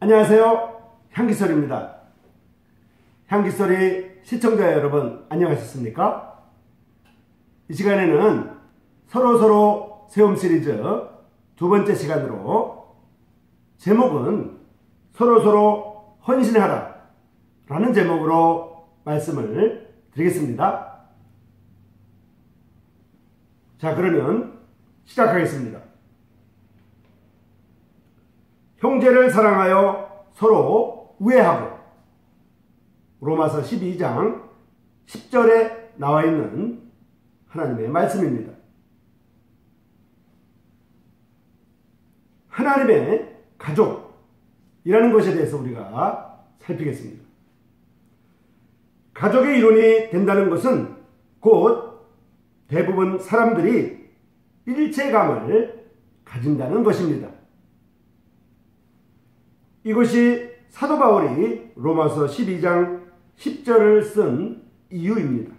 안녕하세요. 향기소리입니다. 향기소리 시청자 여러분 안녕하셨습니까? 이 시간에는 서로서로 세움 시리즈 두 번째 시간으로 제목은 서로서로 헌신하라 라는 제목으로 말씀을 드리겠습니다. 자, 그러면 시작하겠습니다. 형제를 사랑하여 서로 우애하고, 로마서 12장 10절에 나와 있는 하나님의 말씀입니다. 하나님의 가족이라는 것에 대해서 우리가 살피겠습니다. 가족의 이론이 된다는 것은 곧 대부분 사람들이 일체감을 가진다는 것입니다. 이것이 사도 바울이 로마서 12장 10절을 쓴 이유입니다.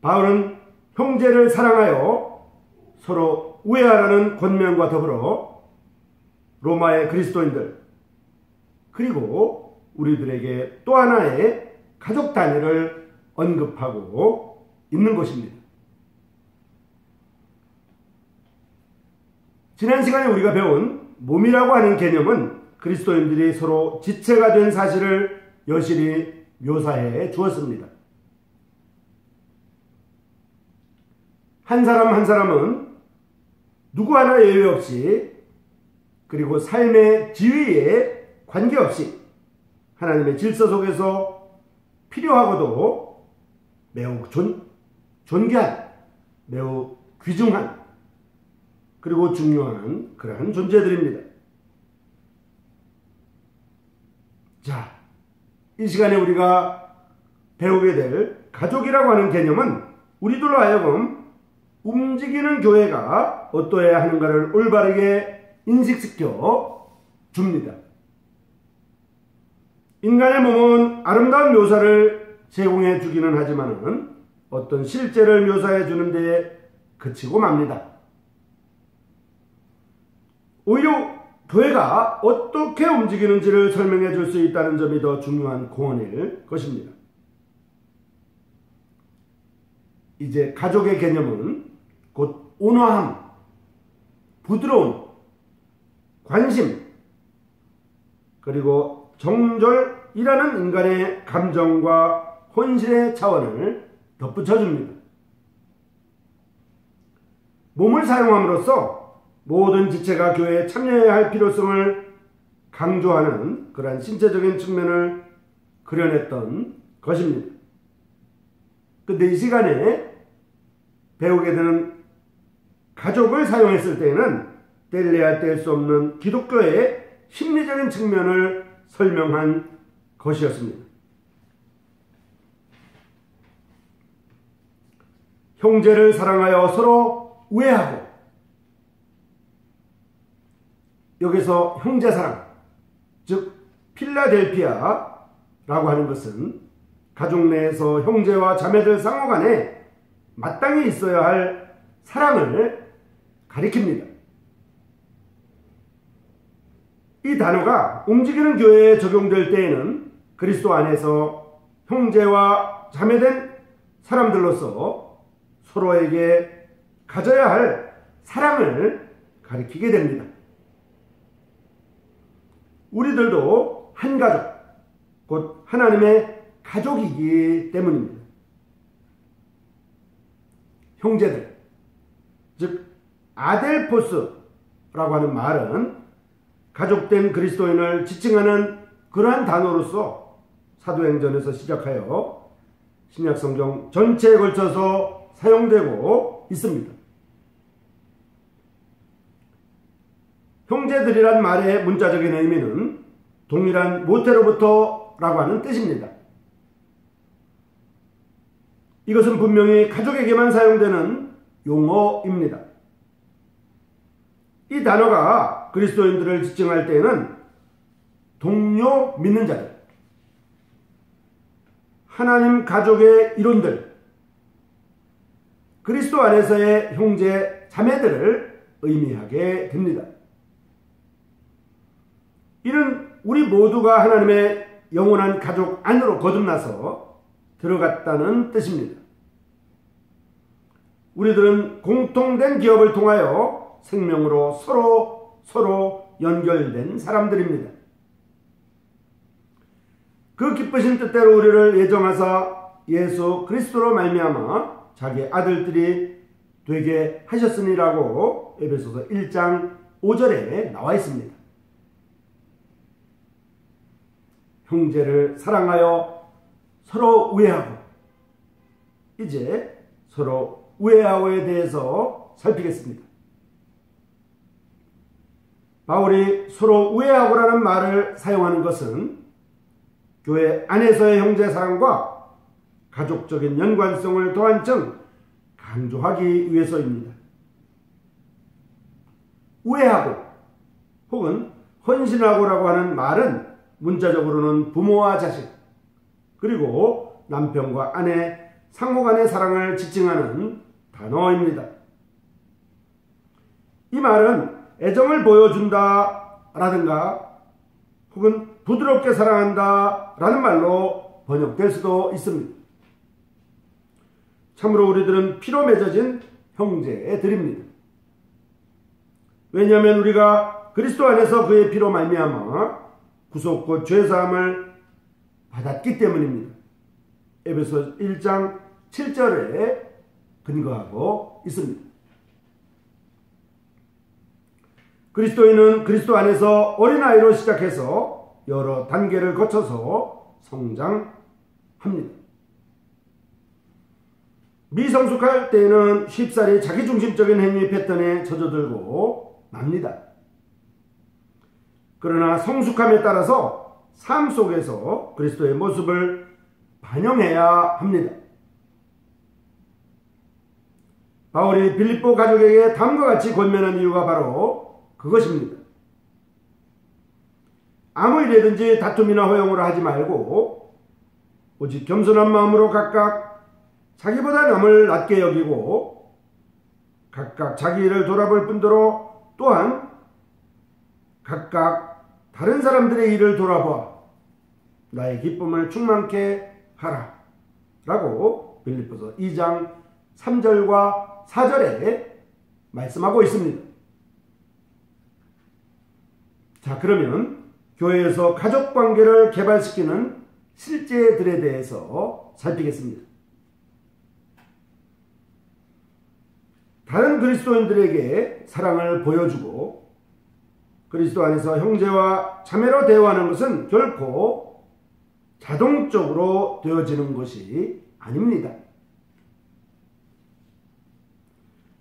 바울은 형제를 사랑하여 서로 우애하라는 권면과 더불어 로마의 그리스도인들, 그리고 우리들에게 또 하나의 가족 단위를 언급하고 있는 것입니다. 지난 시간에 우리가 배운 몸이라고 하는 개념은 그리스도인들이 서로 지체가 된 사실을 여실히 묘사해 주었습니다. 한 사람 한 사람은 누구 하나 예외 없이, 그리고 삶의 지위에 관계없이 하나님의 질서 속에서 필요하고도 매우 존귀한, 매우 귀중한, 그리고 중요한 그러한 존재들입니다. 자, 이 시간에 우리가 배우게 될 가족이라고 하는 개념은 우리들로 하여금 움직이는 교회가 어떠해야 하는가를 올바르게 인식시켜 줍니다. 인간의 몸은 아름다운 묘사를 제공해 주기는 하지만 어떤 실제를 묘사해 주는 데에 그치고 맙니다. 오히려 교회가 어떻게 움직이는지를 설명해 줄 수 있다는 점이 더 중요한 공헌일 것입니다. 이제 가족의 개념은 곧 온화함, 부드러움, 관심, 그리고 정절이라는 인간의 감정과 혼신의 차원을 덧붙여줍니다. 몸을 사용함으로써 모든 지체가 교회에 참여해야 할 필요성을 강조하는 그러한 신체적인 측면을 그려냈던 것입니다. 근데 이 시간에 배우게 되는 가족을 사용했을 때에는 뗄래야 뗄 수 없는 기독교의 심리적인 측면을 설명한 것이었습니다. 형제를 사랑하여 서로 우애하고, 여기서 형제사랑, 즉 필라델피아라고 하는 것은 가족 내에서 형제와 자매들 상호간에 마땅히 있어야 할 사랑을 가리킵니다. 이 단어가 움직이는 교회에 적용될 때에는 그리스도 안에서 형제와 자매된 사람들로서 서로에게 가져야 할 사랑을 가리키게 됩니다. 우리들도 한 가족, 곧 하나님의 가족이기 때문입니다. 형제들, 즉 아델포스라고 하는 말은 가족된 그리스도인을 지칭하는 그러한 단어로서 사도행전에서 시작하여 신약성경 전체에 걸쳐서 사용되고 있습니다. 형제들이란 말의 문자적인 의미는 동일한 모태로부터 라고 하는 뜻입니다. 이것은 분명히 가족에게만 사용되는 용어입니다. 이 단어가 그리스도인들을 지칭할 때에는 동료 믿는 자들, 하나님 가족의 일원들, 그리스도 안에서의 형제 자매들을 의미하게 됩니다. 이는 우리 모두가 하나님의 영원한 가족 안으로 거듭나서 들어갔다는 뜻입니다. 우리들은 공통된 기업을 통하여 생명으로 서로 연결된 사람들입니다. 그 기쁘신 뜻대로 우리를 예정하사 예수 그리스도로 말미암아 자기 아들들이 되게 하셨으니라고 에베소서 1장 5절에 나와 있습니다. 형제를 사랑하여 서로 우애하고, 이제 서로 우애하고에 대해서 살피겠습니다. 바울이 서로 우애하고라는 말을 사용하는 것은 교회 안에서의 형제 사랑과 가족적인 연관성을 더 한층 강조하기 위해서입니다. 우애하고 혹은 헌신하고라고 하는 말은 문자적으로는 부모와 자식, 그리고 남편과 아내, 상호 간의 사랑을 지칭하는 단어입니다. 이 말은 애정을 보여준다 라든가 혹은 부드럽게 사랑한다 라는 말로 번역될 수도 있습니다. 참으로 우리들은 피로 맺어진 형제들입니다. 왜냐하면 우리가 그리스도 안에서 그의 피로 말미암아 구속과 죄사함을 받았기 때문입니다. 에베소 1장 7절에 근거하고 있습니다. 그리스도인은 그리스도 안에서 어린아이로 시작해서 여러 단계를 거쳐서 성장합니다. 미성숙할 때에는 쉽사리 자기중심적인 행위 패턴에 젖어들고 맙니다. 그러나 성숙함에 따라서 삶 속에서 그리스도의 모습을 반영해야 합니다. 바울이 빌립보 가족에게 다음과 같이 권면한 이유가 바로 그것입니다. 아무 일이든지 다툼이나 허용으로 하지 말고 오직 겸손한 마음으로 각각 자기보다 남을 낮게 여기고 각각 자기 일을 돌아볼 뿐더러 또한 각각 다른 사람들의 일을 돌아보아 나의 기쁨을 충만케 하라 라고 빌립보서 2장 3절과 4절에 말씀하고 있습니다. 자, 그러면 교회에서 가족관계를 개발시키는 실제들에 대해서 살피겠습니다. 다른 그리스도인들에게 사랑을 보여주고 그리스도 안에서 형제와 자매로 대화하는 것은 결코 자동적으로 되어지는 것이 아닙니다.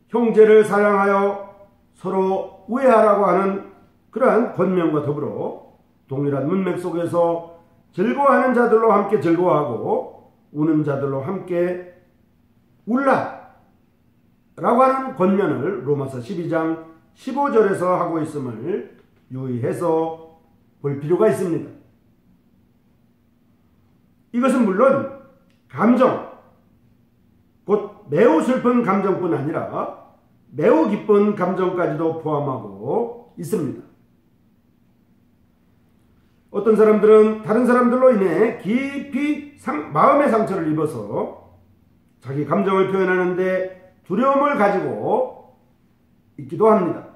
형제를 사랑하여 서로 우애하라고 하는 그러한 권면과 더불어 동일한 문맥 속에서 즐거워하는 자들로 함께 즐거워하고 우는 자들로 함께 울라 라고 하는 권면을 로마서 12장 15절에서 하고 있음을 유의해서 볼 필요가 있습니다. 이것은 물론 감정, 곧 매우 슬픈 감정뿐 아니라 매우 기쁜 감정까지도 포함하고 있습니다. 어떤 사람들은 다른 사람들로 인해 깊이 마음의 상처를 입어서 자기 감정을 표현하는데 두려움을 가지고 있기도 합니다.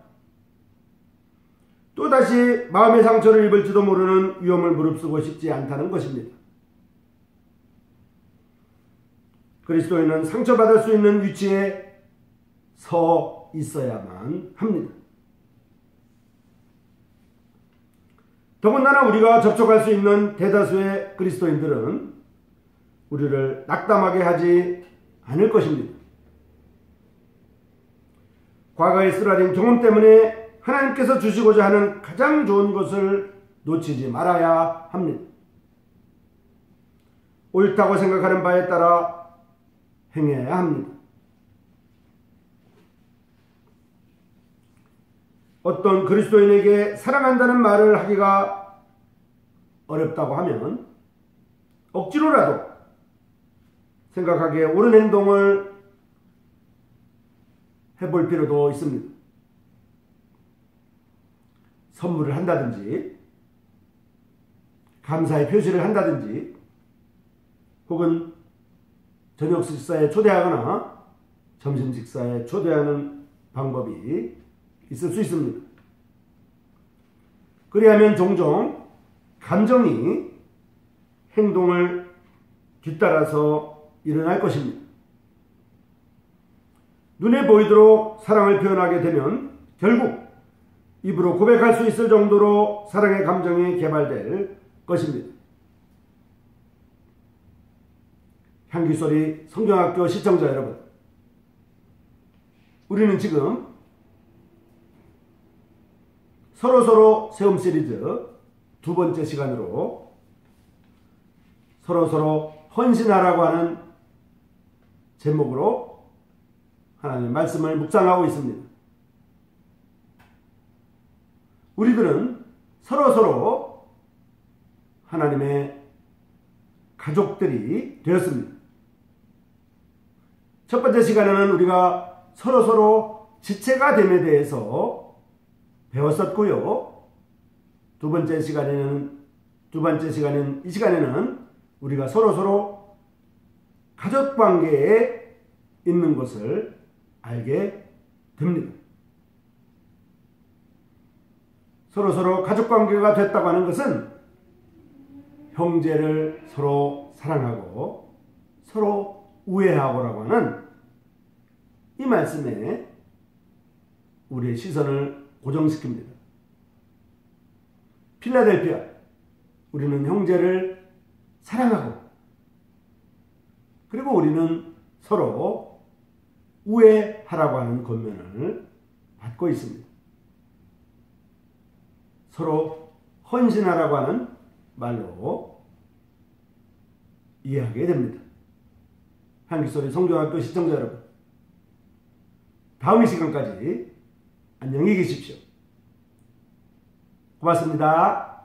또다시 마음의 상처를 입을지도 모르는 위험을 무릅쓰고 싶지 않다는 것입니다. 그리스도인은 상처받을 수 있는 위치에 서 있어야만 합니다. 더군다나 우리가 접촉할 수 있는 대다수의 그리스도인들은 우리를 낙담하게 하지 않을 것입니다. 과거의 쓰라린 경험 때문에 하나님께서 주시고자 하는 가장 좋은 것을 놓치지 말아야 합니다. 옳다고 생각하는 바에 따라 행해야 합니다. 어떤 그리스도인에게 사랑한다는 말을 하기가 어렵다고 하면 억지로라도 생각하기에 옳은 행동을 해볼 필요도 있습니다. 선물을 한다든지 감사의 표시를 한다든지 혹은 저녁 식사에 초대하거나 점심 식사에 초대하는 방법이 있을 수 있습니다. 그리하면 종종 감정이 행동을 뒤따라서 일어날 것입니다. 눈에 보이도록 사랑을 표현하게 되면 결국 입으로 고백할 수 있을 정도로 사랑의 감정이 개발될 것입니다. 향기소리 성경학교 시청자 여러분, 우리는 지금 서로서로 세움 시리즈 두 번째 시간으로 서로서로 헌신하라고 하는 제목으로 하나님의 말씀을 묵상하고 있습니다. 우리들은 서로서로 하나님의 가족들이 되었습니다. 첫 번째 시간에는 우리가 서로서로 지체가 됨에 대해서 배웠었고요. 두 번째 시간인 이 시간에는 우리가 서로서로 가족관계에 있는 것을 알게 됩니다. 서로서로 가족관계가 됐다고 하는 것은 형제를 서로 사랑하고 서로 우애하고라고 하는 이 말씀에 우리의 시선을 고정시킵니다. 필라델피아, 우리는 형제를 사랑하고 그리고 우리는 서로 우애하라고 하는 권면을 받고 있습니다. 서로 헌신하라고 하는 말로 이해하게 됩니다. 향기소리 성경학교 시청자 여러분, 다음 이 시간까지 안녕히 계십시오. 고맙습니다.